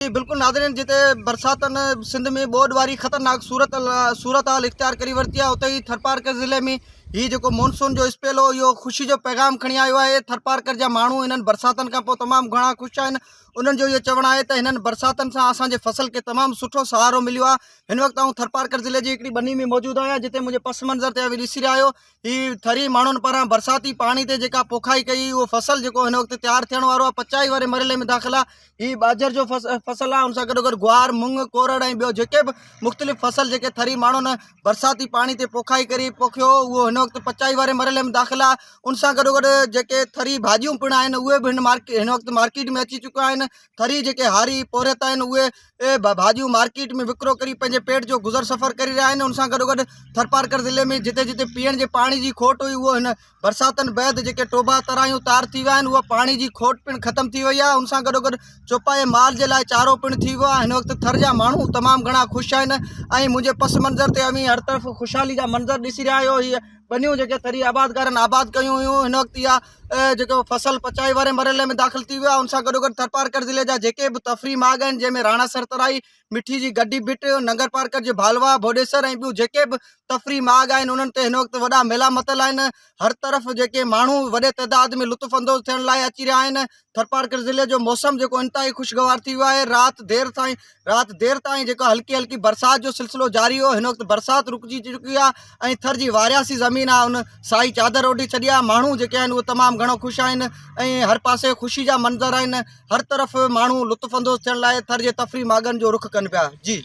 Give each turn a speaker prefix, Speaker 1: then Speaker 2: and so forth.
Speaker 1: जी बिल्कुल नाज़रीन, जिते बरसातन सिंध में बोड वारी ख़तरनाक सूरत हाल इख्तियार करी वरिती आहे, उते ई थरपारकर ज़िले में ही जेको मॉनसून जो स्पेल हो इहो ख़ुशी जो पैगाम खणी आयो आहे। थरपारकर जा माण्हू इन्हनि बरसातनि खां पोइ तमामु घणा ख़ुशि आहिनि। उन्हनि जो इहो चवणु आहे त हिननि बरसातनि सां असांजे फसल खे तमामु सुठो सहारो मिलियो आहे। हिन वक़्तु आउं थरपारकर ज़िले जी हिकिड़ी बनी में मौजूदु आहियां, जिते मुंहिंजे पस मंज़र ते ॾिसी रहिया आहियो। ही थरी माण्हुनि पारां बरसाती पाणी ते जेका पोखाई कई, उहो फसल जेको हिन वक़्तु तयारु थियण वारो आहे, पचाई वारे मरहले में दाख़िल आहे। ही ॿाझर जो फसल आहे, उन सां गॾोगॾु गुआर, मुंग, कोरड़ ऐं ॿियो जेके बि मुख़्तलिफ़ फसल जेके थरी माण्हुनि बरसाती पाणी ते पोखाई करे पोखियो, उहो हिन वक़्तु पचाई वारे मरहले में दाख़िल आहे। उन सां गॾोगॾु जेके थरी भाॼियूं पिण आहिनि, उहे बि हिन वक़्तु मार्केट में अची चुकिया आहिनि। थरी जेके हारी पोरियत आहिनि, उहे भाॼियूं मार्केट में विकिरो करी पंहिंजे पेट जो गुज़र सफ़र करे रहिया आहिनि। उन सां गॾोगॾु थरपारकर ज़िले में जिते जिते पीअण जे पाणी जी खोट हुई, उहो हिन बरसातनि बैदि जेके टोभा तरायूं तार थी विया आहिनि, उहा पाणी जी खोट पिण ख़तमु थी वई आहे। उन सां गॾोगॾु चौपाए माल जे लाइ चारो पिण थी वियो आहे। हिन वक़्तु थर जा माण्हू तमामु घणा ख़ुशि आहिनि ऐं मुंहिंजे पस मंज़र ते अवी हर तरफ़ ख़ुशहाली जा मंज़र ॾिसी रहिया आहियो। हीअ बनियूं जेके थरी आबादकारनि आबाद कयूं हुयूं, हिन वक़्तु इहा जेको फसल पचाई वारे मरहले में दाख़िल थी वियो आहे। उन सां गॾोगॾु थरपारकर ज़िले जा जेके बि तफ़री माग आहिनि, जंहिंमें राणा सरतराई, मिठी जी गड्डी बिट, नगर पार्कर जे भालवा, भोडेसर ऐं ॿियूं जेके बि तफ़री माग आहिनि, उन्हनि ते हिन वक़्तु वॾा मेला मतल आहिनि। हर तरफ़ जेके माण्हू वॾे तइदाद में लुत्फ़ अंदोज़ थियण लाइ अची रहिया आहिनि। थरपारकर ज़िले जो मौसम जेको इंतिहाई ख़ुशगवार थी वियो आहे। राति देर ताईं जेको हल्की हल्की बरसाति जो सिलसिलो जारी हो। हिन वक़्तु बरसाति रुकिजी चुकी आहे ऐं थर जी वारियासी ज़मीन आहे, उन साई चादर ओढी छॾी आहे। माण्हू जेके आहिनि उहे तमामु घणो ख़ुशि आहिनि ऐं हर पासे ख़ुशी जा मंज़र आहिनि। हर तरफ़ माण्हू लुत्फ़ अंदोज़ थियण लाइ थर जे तफ़री मागनि जो रुख़ कनि पिया। जी।